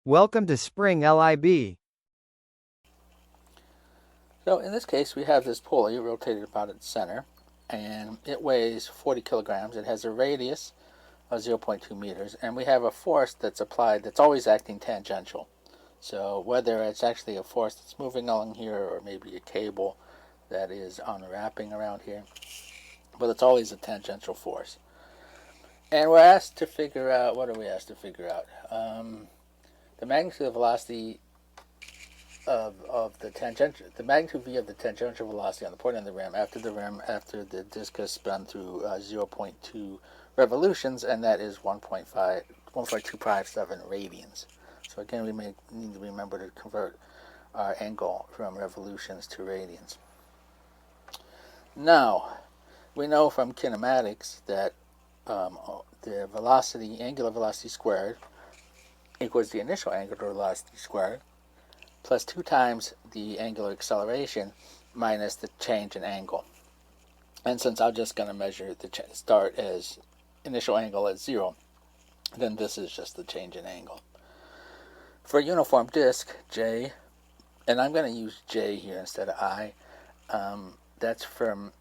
Welcome to Spring LIB. So in this case, we have this pulley rotated about its center, and it weighs 40 kilograms. It has a radius of 0.2 meters, and we have a force that's applied that's always acting tangential. So whether it's actually a force that's moving along here or maybe a cable that is unwrapping around here, but it's always a tangential force. And we're asked to figure out, what are we asked to figure out? The magnitude of velocity of the tangential, the magnitude v of the tangential velocity on the point of the rim after the disc has spun through 0.2 revolutions, and that is 1.257 radians. So again, we may need to remember to convert our angle from revolutions to radians. Now, we know from kinematics that the velocity, angular velocity squared, equals the initial angular velocity squared plus 2 times the angular acceleration minus the change in angle. And since I'm just going to measure the start as initial angle at 0, then this is just the change in angle. For a uniform disk, J, and I'm going to use J here instead of I, that's from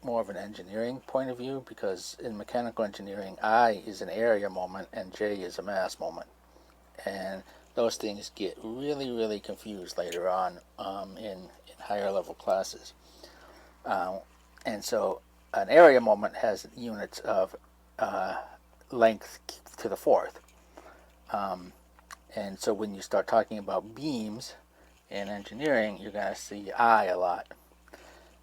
more of an engineering point of view, because in mechanical engineering, I is an area moment and J is a mass moment. And those things get really, really confused later on in higher level classes. And so an area moment has units of length to the fourth. And so when you start talking about beams in engineering, you're going to see I a lot.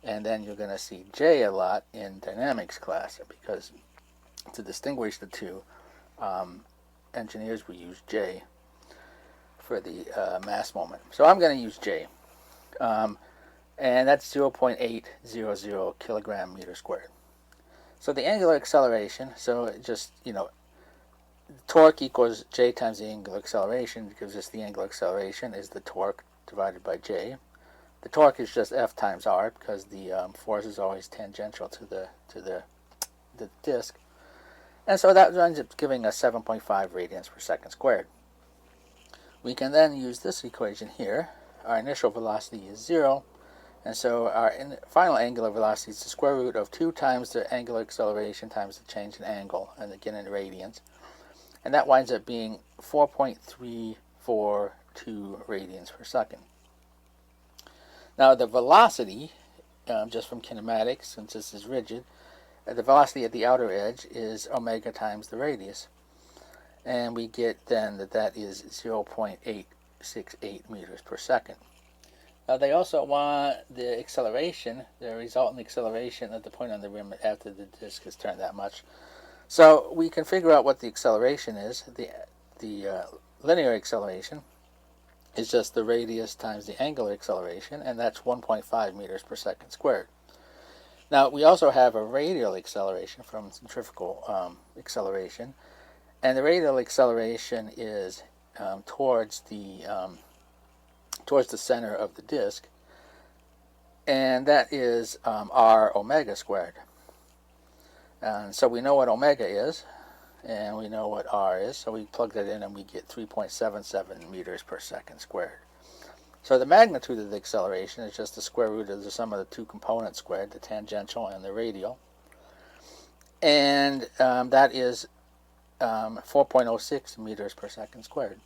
And then you're going to see J a lot in dynamics class, because to distinguish the two, engineers will use J for the mass moment. So I'm going to use J. And that's 0.800 kilogram meter squared. So the angular acceleration, so just, torque equals J times the angular acceleration, gives us the angular acceleration is the torque divided by J. The torque is just F times R, because the force is always tangential to the disk. And so that ends up giving us 7.5 radians per second squared. We can then use this equation here. Our initial velocity is 0, and so our final angular velocity is the square root of 2 times the angular acceleration times the change in angle, and again in radians. And that winds up being 4.342 radians per second. Now the velocity, just from kinematics, since this is rigid, the velocity at the outer edge is omega times the radius. And we get then that is 0.868 meters per second. Now they also want the acceleration, the resultant acceleration at the point on the rim after the disk has turned that much. So we can figure out what the acceleration is. The linear acceleration is just the radius times the angular acceleration, and that's 1.5 meters per second squared. Now we also have a radial acceleration from centrifugal acceleration, and the radial acceleration is towards the center of the disk, and that is r omega squared. And so we know what omega is, and we know what r is, so we plug that in and we get 3.77 meters per second squared. So the magnitude of the acceleration is just the square root of the sum of the two components squared, the tangential and the radial, and that is 4.06 meters per second squared.